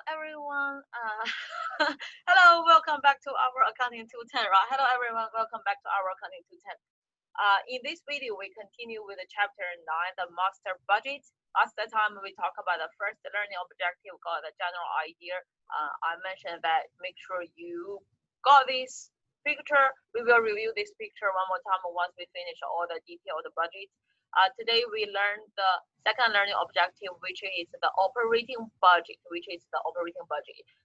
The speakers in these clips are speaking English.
everyone. Hello, welcome back to our Accounting 210, right? Hello everyone, welcome back to our Accounting 210. In this video, we continue with the chapter 9, the master budget. Last time we talked about the first learning objective, got the general idea. I mentioned that make sure you got this picture. We will review this picture one more time once we finish all the detailed budget. Today we learned the second learning objective, which is the operating budget,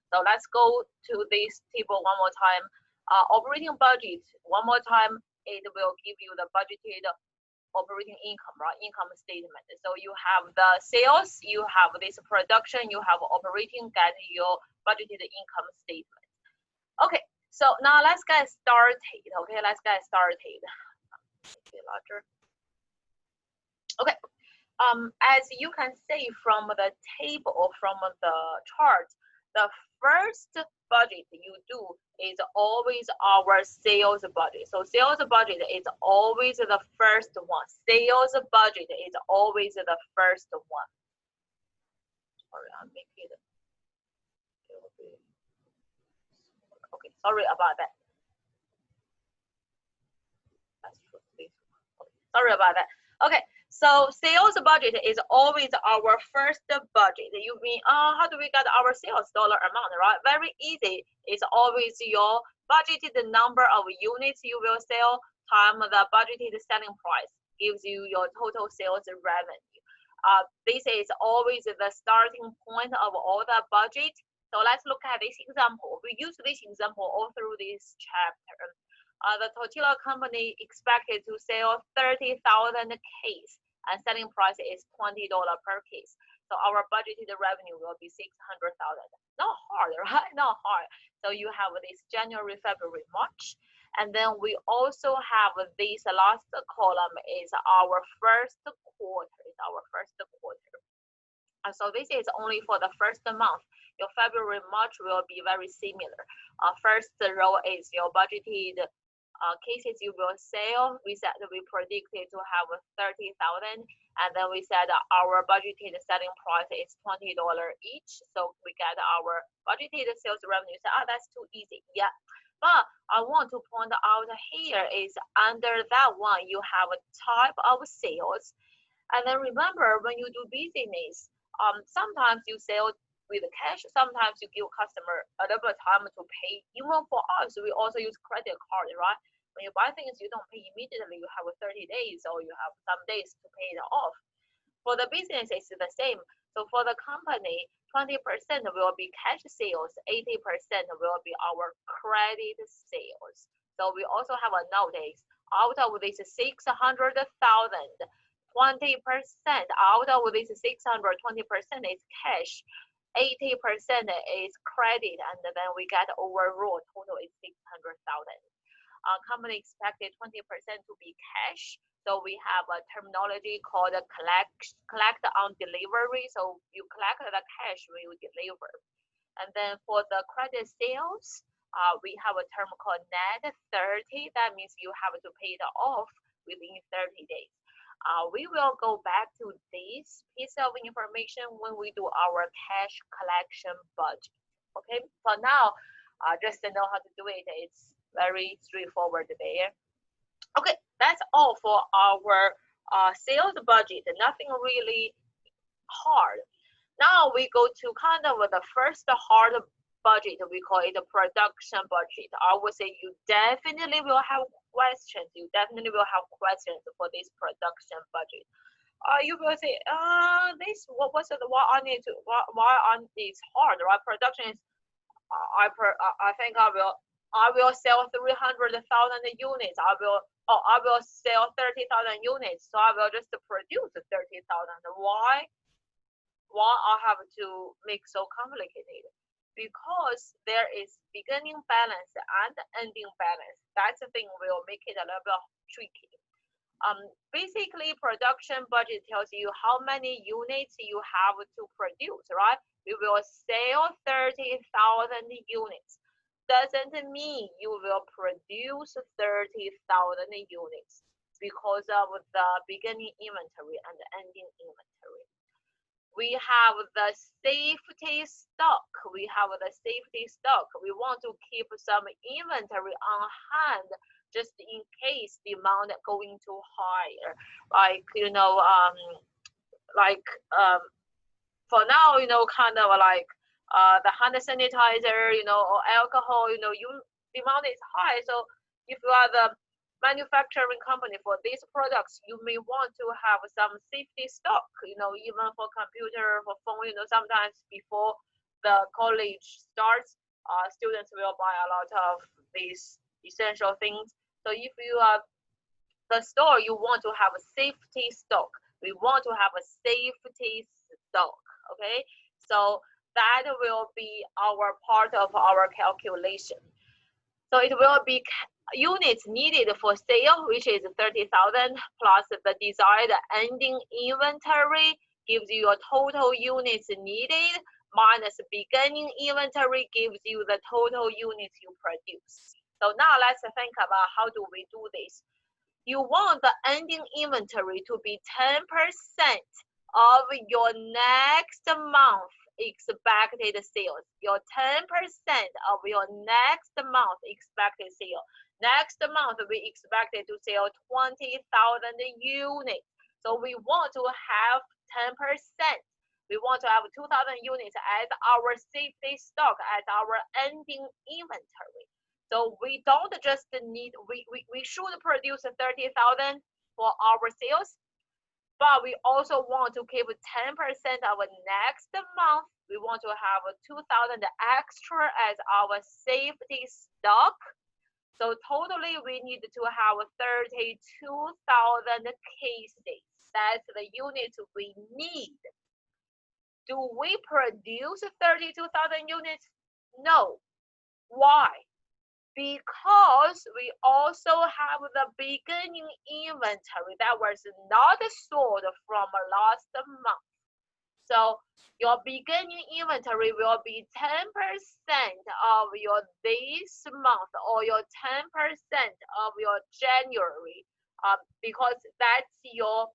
So let's go to this table one more time. Operating budget, one more time, it will give you the budgeted operating income, right? Income statement. So you have the sales, you have this production, you have operating, get your budgeted income statement. Okay, so now let's get started. Okay, let's get started. Larger. Okay, as you can see from the table or from the chart, the first budget you do is always our sales budget. So sales budget is always the first one. Sales budget is always the first one. Sorry, I'll make it. Okay, sorry about that. Sorry about that. Okay, so sales budget is always our first budget. You mean, how do we get our sales dollar amount, right? Very easy. It's always your budgeted number of units you will sell times the budgeted selling price gives you your total sales revenue. This is always the starting point of all the budget. So let's look at this example. We use this example all through this chapter. The tortilla company expected to sell 30,000 case and selling price is $20 per case. So our budgeted revenue will be 600,000. Not hard, right? Not hard. So you have this January, February, March. And then we also have this last column is our first quarter. So this is only for the first month. Your February, March will be very similar. First row is your budgeted cases you will sell. We said we predicted to have 30,000, and then we said our budgeted selling price is $20 each. So we get our budgeted sales revenue. So, that's too easy. Yeah, but I want to point out here is under that one you have a type of sales, and then remember when you do business, sometimes you sell with cash, sometimes you give customer a little bit of time to pay. Even for us, we also use credit card, right? When you buy things, you don't pay immediately. You have 30 days or you have some days to pay it off. For the business, it's the same. So for the company, 20% will be cash sales, 80% will be our credit sales. So we also have a notice. Out of this 600,000, 20% out of this 600, 20% is cash. 80% is credit, and then we get overall total is 600,000. Company expected 20% to be cash. So we have a terminology called collect on delivery. So you collect the cash when you deliver. And then for the credit sales, we have a term called net 30. That means you have to pay it off within 30 days. We will go back to this piece of information when we do our cash collection budget. Okay, for now, just to know how to do it, it's very straightforward there. Okay, that's all for our sales budget. Nothing really hard. Now we go to kind of the first hard budget. We call it a production budget. I would say you definitely will have questions. For this production budget. You will say, this why I need to why on it's hard, right? Production is I think I will sell 300,000 units. I will sell 30,000 units. So I will just produce 30,000. Why I have to make so complicated? Because there is beginning balance and ending balance. That's the thing will make it a little bit tricky. Basically, production budget tells you how many units you have to produce, right? We will sell 30,000 units. Doesn't mean you will produce 30,000 units because of the beginning inventory and the ending inventory. we have the safety stock. We have the safety stock. We want to keep some inventory on hand just in case demand going too high. Like, like for now, kind of like the hand sanitizer, or alcohol, demand is high. So if you are the manufacturing company for these products, you may want to have some safety stock, even for computer, for phone, sometimes before the college starts, students will buy a lot of these essential things. So if you are the store, you want to have a safety stock. We want to have a safety stock, okay? So that will be our part of our calculation. So it will be units needed for sale, which is 30,000 plus the desired ending inventory gives you your total units needed minus beginning inventory gives you the total units you produce. So now let's think about how do we do this. You want the ending inventory to be 10% of your next month expected sales. Your 10% of your next month expected sale. Next month, we expected to sell 20,000 units. So we want to have 10%. We want to have 2,000 units as our safety stock, as our ending inventory. So we don't just need, we should produce 30,000 for our sales, but we also want to keep 10% of next month. We want to have 2,000 extra as our safety stock. So totally we need to have 32,000 cases. That's the units we need. Do we produce 32,000 units? No. Why? Because we also have the beginning inventory that was not sold from last month. So your beginning inventory will be 10% of your this month or your 10% of your January, because that's your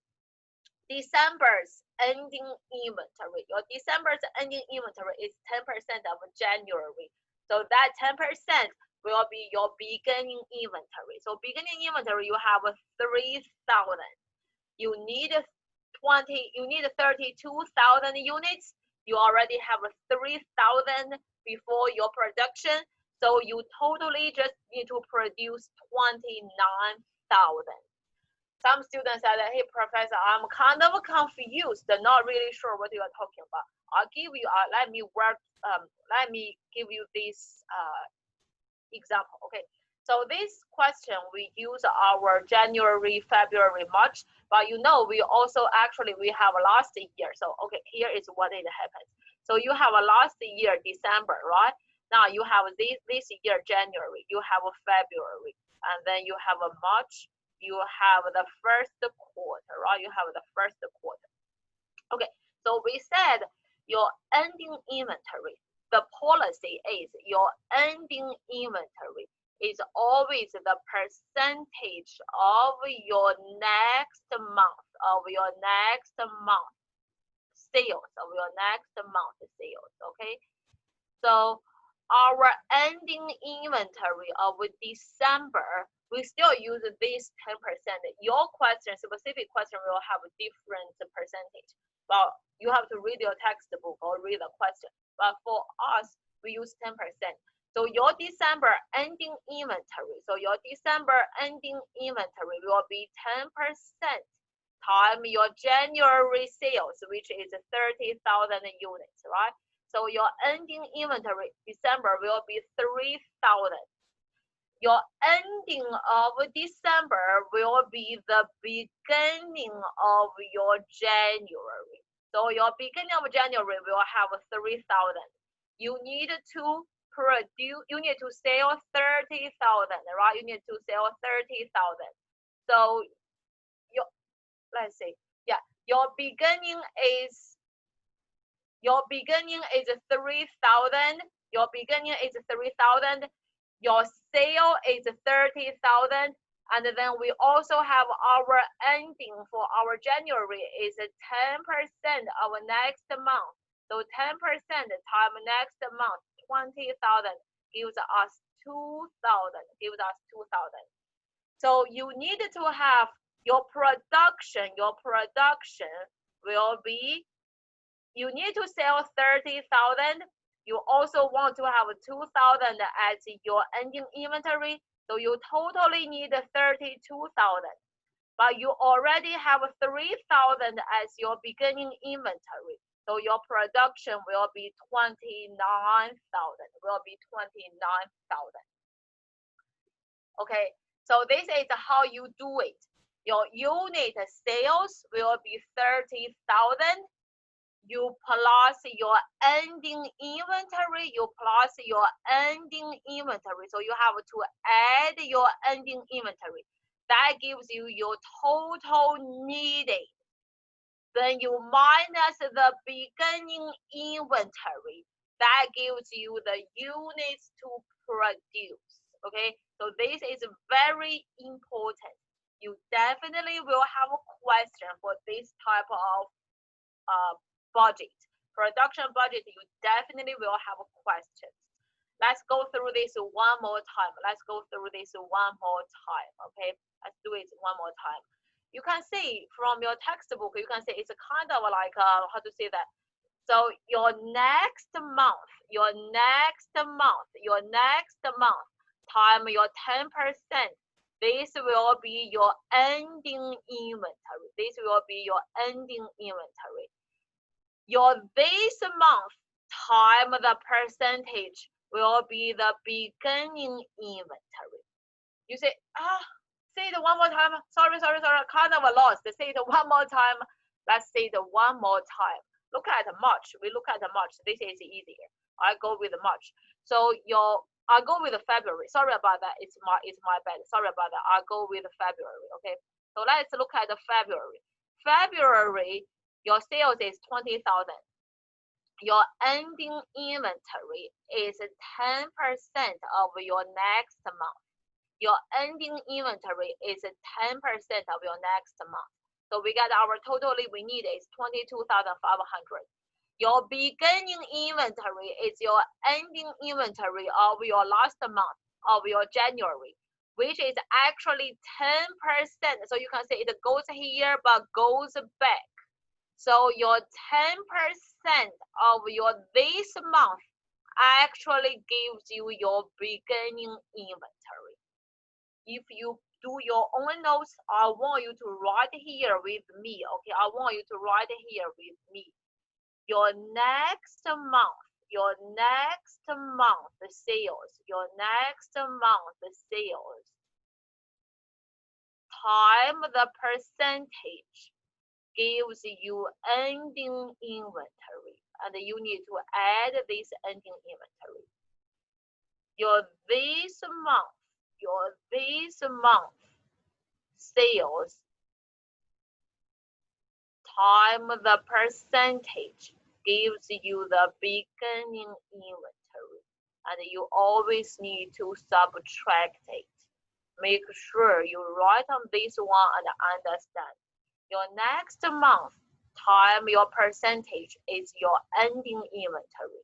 December's ending inventory. Your December's ending inventory is 10% of January. So that 10% will be your beginning inventory. So beginning inventory, you have 3,000. You need 32,000 units. You already have 3,000 before your production. So you totally just need to produce 29,000. Some students said, hey, professor, I'm kind of confused, not really sure what you are talking about. I'll give you, let me give you this example, okay? So this question, we use our January, February, March, but we also we have last year. So, okay, here is what it happens. So you have a last year, December, right? Now you have this year, January, you have a February, and then you have a March, you have the first quarter, right? You have the first quarter. Okay, so we said your ending inventory, the policy is your ending inventory is always the percentage of your next month, sales, okay? So our ending inventory of December, we still use this 10%. Your specific question will have a different percentage. Well, you have to read your textbook or read the question. But for us, we use 10%. So your December ending inventory, will be 10% times your January sales, which is 30,000 units, right? So your ending inventory December will be 3,000. Your ending of December will be the beginning of your January. So your beginning of January will have 3,000. You need to sell 30,000, right? You need to sell 30,000. So let's see. Yeah, your beginning is 3,000. Your beginning is 3,000. Your sale is 30,000. And then we also have our ending for our January is 10% of next month. So 10% time next month, 20,000 gives us 2,000, So you need to have your production will be, you need to sell 30,000. You also want to have 2,000 as your ending inventory. So you totally need 32,000. But you already have 3,000 as your beginning inventory. So your production will be 29,000, Okay, so this is how you do it. Your unit sales will be 30,000. You plus your ending inventory, So you have to add your ending inventory. That gives you your total needed. Then you minus the beginning inventory. That gives you the units to produce. Okay, so this is very important. You definitely will have a question for this type of budget, production budget. You definitely will have questions. Let's go through this one more time. Okay, let's do it one more time. You can see from your textbook, you can see it's kind of like how to say that. So your next month time your 10%, this will be your ending inventory. Your this month time the percentage will be the beginning inventory. You say, say it one more time. Sorry, kind of lost. Say it one more time. Let's say it one more time. Look at March. We look at March. This is easier. I go with March. So I go with February. Sorry about that. It's my bad. Sorry about that. I go with February. Okay. So let's look at February. February, your sales is 20,000. Your ending inventory is 10% of your next month. Your ending inventory is 10% of your next month. So we got our totally we need is 22,500. Your beginning inventory is your ending inventory of your last month, of your January, which is actually 10%. So you can say it goes here but goes back. So your 10% of your this month actually gives you your beginning inventory. If you do your own notes, I want you to write here with me. Okay, I want you to write here with me. Your next month sales, time the percentage gives you ending inventory, and you need to add this ending inventory. Your this month sales time the percentage gives you the beginning inventory, and you always need to subtract it. Make sure you write on this one and understand. Your next month time your percentage is your ending inventory.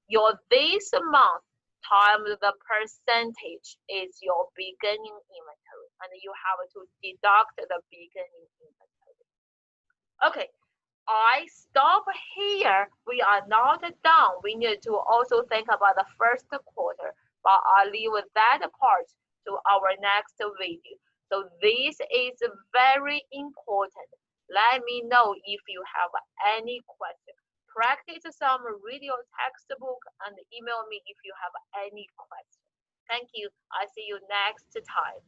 Your this month times the percentage is your beginning inventory, and you have to deduct the beginning inventory. Okay, I stop here. We are not done. We need to also think about the first quarter, but I'll leave that part to our next video. So this is very important. Let me know if you have any questions. Practice some, read your textbook, and email me if you have any questions. Thank you. I'll see you next time.